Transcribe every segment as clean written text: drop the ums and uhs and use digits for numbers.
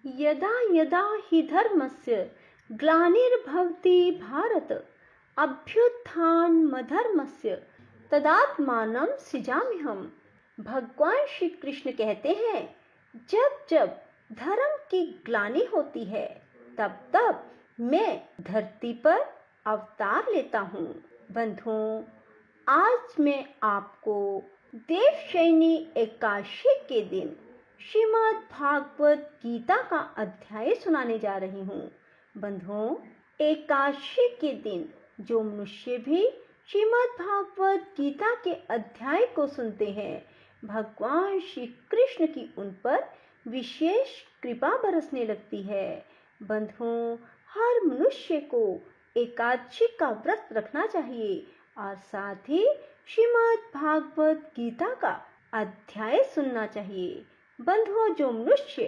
यदा यदा हि धर्मस्य ग्लानिर्भवति भारत अभ्युत्थानमधर्मस्य तदात्मानं सृजाम्यहम्। भगवान श्री कृष्ण कहते हैं, जब जब धर्म की ग्लानि होती है तब तब मैं धरती पर अवतार लेता हूँ। बंधुओं, आज मैं आपको देवशयनी एकादशी के दिन श्रीमद् भागवत गीता का अध्याय सुनाने जा रही हूँ। बंधुओं, एकादशी के दिन जो मनुष्य भी श्रीमद् भागवत गीता के अध्याय को सुनते हैं, भगवान श्री कृष्ण की उन पर विशेष कृपा बरसने लगती है। बंधुओं, हर मनुष्य को एकादशी का व्रत रखना चाहिए और साथ ही श्रीमद् भागवत गीता का अध्याय सुनना चाहिए। बंधुओं, जो मनुष्य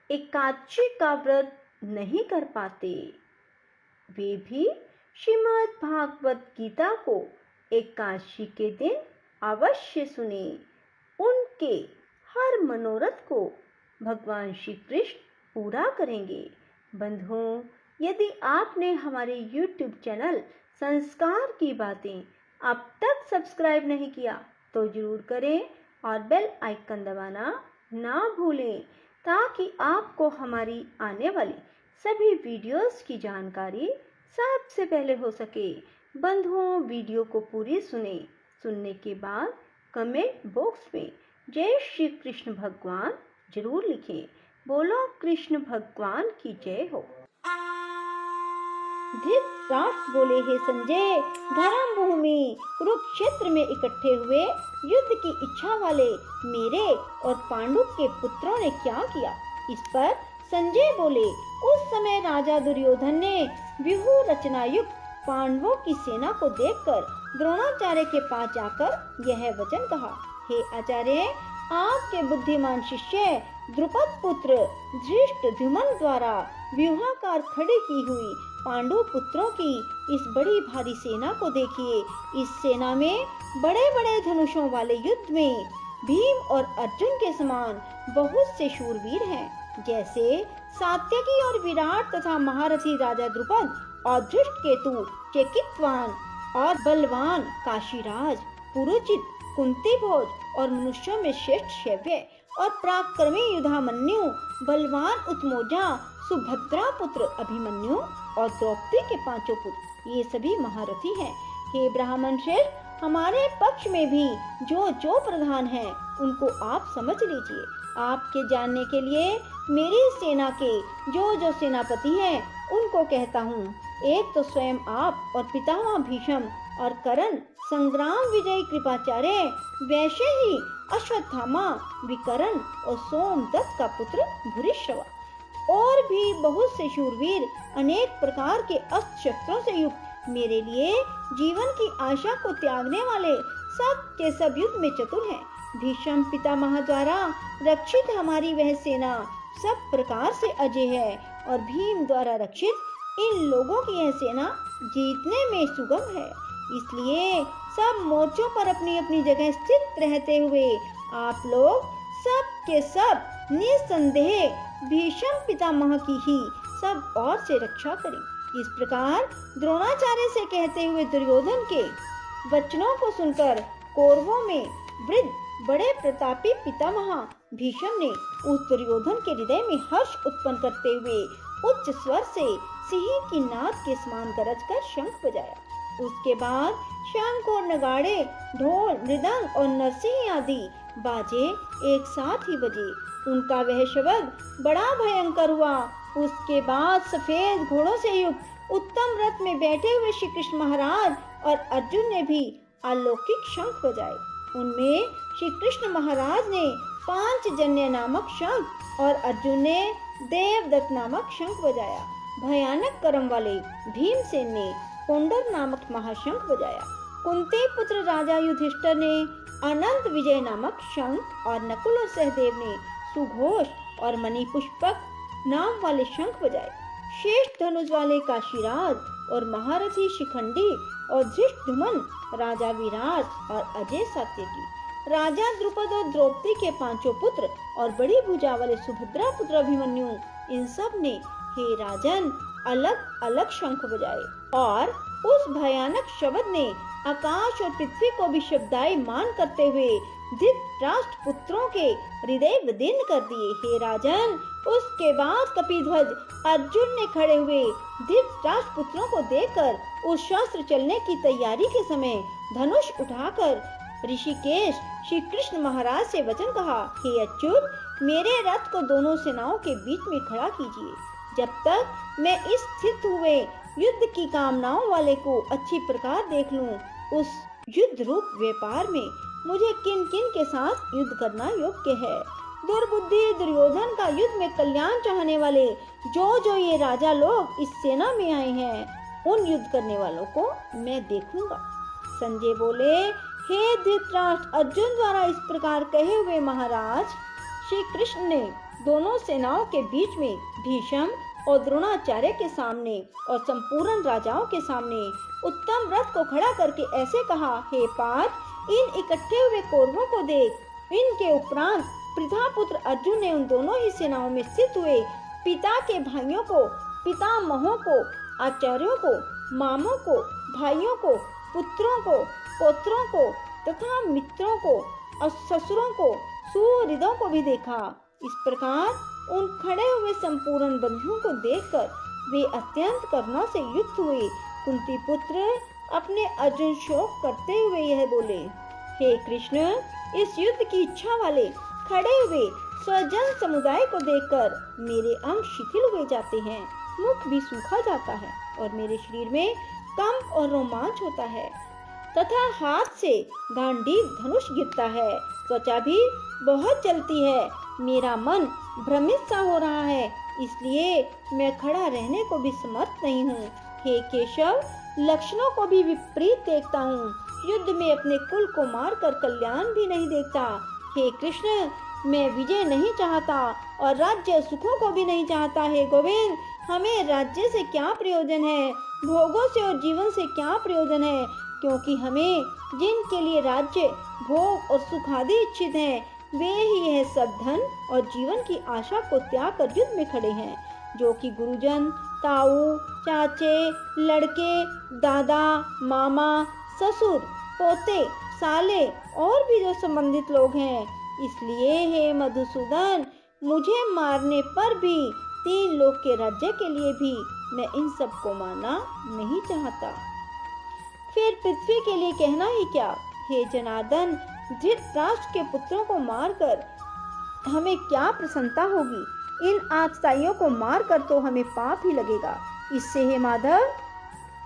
एकादशी का व्रत नहीं कर पाते, वे भी श्रीमद् भागवत गीता को एकादशी के दिन अवश्य सुने। उनके हर मनोरथ को भगवान श्री कृष्ण पूरा करेंगे। बंधुओं, यदि आपने हमारे YouTube चैनल संस्कार की बातें अब तक सब्सक्राइब नहीं किया तो जरूर करें और बेल आइकन दबाना ना भूलें, ताकि आपको हमारी आने वाली सभी वीडियोस की जानकारी सबसे पहले हो सके। बंधुओं, वीडियो को पूरी सुने। सुनने के बाद कमेंट बॉक्स में जय श्री कृष्ण भगवान जरूर लिखें। बोलो कृष्ण भगवान की जय हो। धृतराष्ट्र बोले, हे संजय, धर्म भूमि कुरुक्षेत्र में इकट्ठे हुए युद्ध की इच्छा वाले मेरे और पांडु के पुत्रों ने क्या किया? इस पर संजय बोले, उस समय राजा दुर्योधन ने व्यूह रचना युक्त पांडवों की सेना को देखकर द्रोणाचार्य के पास जाकर यह वचन कहा, हे आचार्य, आपके बुद्धिमान शिष्य द्रुपद पुत्र धृष्टद्युम्न द्वारा व्यूहाकार खड़ी की हुई पांडु पुत्रों की इस बड़ी भारी सेना को देखिए। इस सेना में बड़े बड़े धनुषों वाले युद्ध में भीम और अर्जुन के समान बहुत से शूरवीर हैं, जैसे सात्यकी और विराट तथा महारथी राजा द्रुपद और धृष्टकेतु, चेकितवान और बलवान काशीराज, पुरुचित, कुंतीभोज और मनुष्यों में श्रेष्ठ शैव्य और पराक्रमी युधामन्यु, बलवान उत्मोजा, सुभद्रा पुत्र अभिमन्यु और द्रौपदी के पांचों पुत्र, ये सभी महारथी हैं। हे ब्राह्मण श्रेष्ठ, हमारे पक्ष में भी जो जो प्रधान हैं उनको आप समझ लीजिए। आपके जानने के लिए मेरी सेना के जो जो सेनापति हैं उनको कहता हूँ। एक तो स्वयं आप और पितामह भीष्म और कर्ण, संग्राम विजयी कृपाचार्य, वैसे ही अश्वत्थामा, विकर्ण और सोमदत्त का पुत्र भूरिश्रवा, और भी बहुत से शूरवीर अनेक प्रकार के अस्त्र शस्त्रों से युक्त, मेरे लिए जीवन की आशा को त्यागने वाले सब के सब युद्ध में चतुर हैं। भीष्म पितामह द्वारा रक्षित हमारी वह सेना सब प्रकार से अजय है और भीम द्वारा रक्षित इन लोगों की यह सेना जीतने में सुगम है। इसलिए सब मोर्चों पर अपनी अपनी जगह स्थित रहते हुए आप लोग सब के सब निसंदेह भीष्म पितामह की ही सब ओर से रक्षा करें। इस प्रकार द्रोणाचार्य से कहते हुए दुर्योधन के वचनों को सुनकर कौरवों में वृद्ध बड़े प्रतापी पितामह भीष्म ने उस दुर्योधन के हृदय में हर्ष उत्पन्न करते हुए उच्च स्वर से सिंह की नाद के समान गरज कर शंख बजाया। उसके बाद शंख और नगाड़े, ढोल, मृदंग और नरसिंह आदि बाजे एक साथ ही बजे। उनका वह शब्द बड़ा भयंकर हुआ। उसके बाद सफेद घोड़ों से युक्त उत्तम रथ में बैठे हुए श्री कृष्ण महाराज और अर्जुन ने भी अलौकिक शंख बजाए। उनमें श्री कृष्ण महाराज ने पांचजन्य नामक शंख और अर्जुन ने देवदत्त नामक शंख बजाया। भयानक कर्म वाले भीमसेन ने कोंडर नामक महाशंख बजाया। कुंती पुत्र राजा युधिष्ठिर ने अनंत विजय नामक शंख और नकुल और सहदेव ने सुघोष और मणिपुष्पक नाम वाले शंख बजाए। श्रेष्ठ धनुष वाले काशीराज और महारथी शिखंडी और धृष्टद्युम्न राजा विराट और अजय सात्यकी राजा द्रुपद और द्रौपदी के 5 पुत्र और बड़ी भुजा वाले सुभद्रा पुत्र अभिमन्यु, इन सब ने हे राजन अलग अलग शंख बजाए और उस भयानक शब्द ने आकाश और पृथ्वी को भी शब्दायमान करते हुए धृतराष्ट्र पुत्रों के हृदय विदीर्ण कर दिए। हे राजन, उसके बाद कपिध्वज अर्जुन ने खड़े हुए धृतराष्ट्र पुत्रों को देखकर उस शस्त्र चलने की तैयारी के समय धनुष उठाकर ऋषिकेश श्री कृष्ण महाराज से वचन कहा, हे अच्युत, मेरे रथ को दोनों सेनाओं के बीच में खड़ा कीजिए। जब तक मैं इस स्थित हुए युद्ध की कामनाओं वाले को अच्छी प्रकार देख लूं, उस युद्ध रूप व्यापार में मुझे किन किन के साथ युद्ध करना योग्य है। दुर्बुद्धि दुर्योधन का युद्ध में कल्याण चाहने वाले जो ये राजा लोग इस सेना में आए हैं, उन युद्ध करने वालों को मैं देखूंगा। संजय बोले, हे धृतराष्ट्र, अर्जुन द्वारा इस प्रकार कहे हुए महाराज श्री कृष्ण ने दोनों सेनाओं के बीच में भीष्म और द्रोणाचार्य के सामने और संपूर्ण राजाओं के सामने उत्तम रथ को खड़ा करके ऐसे कहा, हे पार्थ, इन इकट्ठे हुए कौरवों को देख। इनके उपरांत प्रथापुत्र अर्जुन ने उन दोनों ही सेनाओं में स्थित हुए पिता के भाइयों को, पितामहों को, आचार्यों को, मामों को, भाइयों को, पुत्रों को, पौत्रों को तथा मित्रों को और ससुरों को, सुहृदों को भी देखा। इस प्रकार उन खड़े हुए संपूर्ण बंधुओं को देखकर वे अत्यंत करुणा से युक्त हुए। कुंती पुत्र अपने अर्जुन शोक करते हुए यह बोले, हे कृष्ण, इस युद्ध की इच्छा वाले खड़े हुए स्वजन समुदाय को देखकर मेरे अंग शिथिल हुए जाते हैं, मुख भी सूखा जाता है और मेरे शरीर में कंप और रोमांच होता है तथा हाथ से गांडीव धनुष गिरता है, त्वचा भी बहुत जलती है, मेरा मन भ्रमित सा हो रहा है, इसलिए मैं खड़ा रहने को भी समर्थ नहीं हूँ। हे केशव, लक्षणों को भी विपरीत देखता हूँ, युद्ध में अपने कुल को मारकर कल्याण भी नहीं देखता। हे कृष्ण, मैं विजय नहीं चाहता और राज्य सुखों को भी नहीं चाहता। हे गोविंद, हमें राज्य से क्या प्रयोजन है, भोगों से और जीवन से क्या प्रयोजन है, क्योंकि हमें जिनके लिए राज्य, भोग और सुख आदि इच्छित हैं, वे ही यह सब धन और जीवन की आशा को त्याग कर युद्ध में खड़े हैं, जो कि गुरुजन, ताऊ, चाचे, लड़के, दादा, मामा, ससुर, पोते, साले और भी जो संबंधित लोग हैं। इसलिए हे मधुसूदन, मुझे मारने पर भी 3 लोक के राज्य के लिए भी मैं इन सब को मारना नहीं चाहता। फिर पृथ्वी के लिए कहना ही क्या। हे जनार्दन, धृतराष्ट्र के पुत्रों को मारकर हमें क्या प्रसन्नता होगी, इन आतताइयों को मारकर तो हमें पाप ही लगेगा। इससे हे माधव,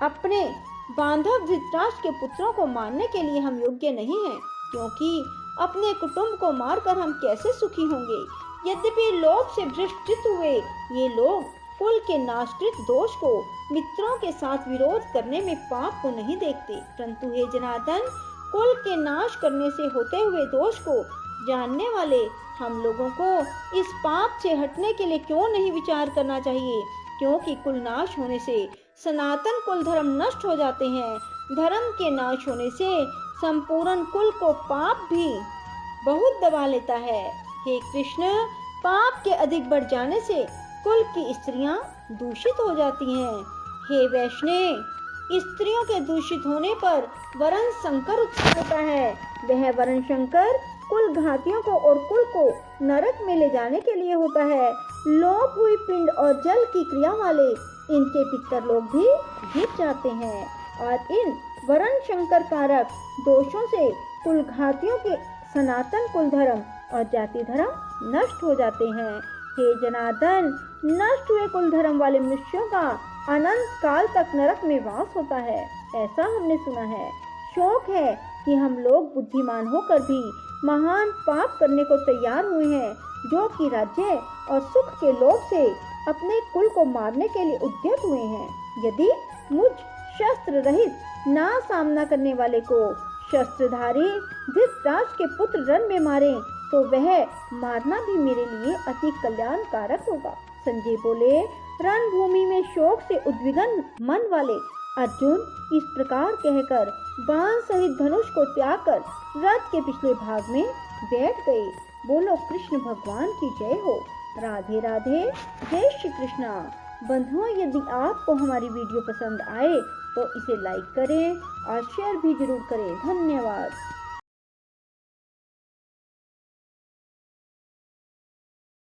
अपने बांधव धृतराष्ट्र के पुत्रों को मारने के लिए हम योग्य नहीं हैं, क्योंकि अपने कुटुंब को मारकर हम कैसे सुखी होंगे। यद्यपि लोभ से भ्रष्ट हुए ये लोग कुल के नाशकृत दोष को मित्रों के साथ विरोध करने में पाप को नहीं देखते, परंतु हे जनार्दन, कुल के नाश करने से होते हुए दोष को जानने वाले हम लोगों को इस पाप से हटने के लिए क्यों नहीं विचार करना चाहिए, क्योंकि कुल नाश होने से सनातन कुल धर्म नष्ट हो जाते हैं। धर्म के नाश होने से संपूर्ण कुल को पाप भी बहुत दबा लेता है। हे कृष्ण, पाप के अधिक बढ़ जाने से कुल की स्त्रियां दूषित हो जाती हैं। हे वैष्णव, स्त्रियों के दूषित होने पर वरण संकर उत्पन्न होता है। वह वरण संकर कुल घातियों को और कुल को नरक में ले जाने के लिए होता है। लोप हुई पिंड और जल की क्रिया वाले इनके पितर लोग भी गिर जाते हैं और इन वरण संकर कारक दोषों से कुल घातियों के सनातन कुल धर्म और जाति धर्म नष्ट हो जाते हैं। हे जनार्दन, नष्ट हुए कुल धर्म वाले मनुष्यों का अनंत काल तक नरक में वास होता है, ऐसा हमने सुना है। शोक है कि हम लोग बुद्धिमान होकर भी महान पाप करने को तैयार हुए हैं, जो कि राज्य और सुख के लोभ से अपने कुल को मारने के लिए उद्यत हुए हैं। यदि मुझ शस्त्र रहित ना सामना करने वाले को शस्त्रधारी धृतराष्ट्र के पुत्र रण में मारे, तो वह मारना भी मेरे लिए अति कल्याणकारक होगा। संजय बोले, रणभूमि में शोक से उद्विग्न मन वाले अर्जुन इस प्रकार कहकर बाण सहित धनुष को त्याग कर रथ के पिछले भाग में बैठ गए। बोलो कृष्ण भगवान की जय हो। राधे राधे, जय श्री कृष्णा। बंधुओं, यदि आपको हमारी वीडियो पसंद आए तो इसे लाइक करें और शेयर भी जरूर करें। धन्यवाद।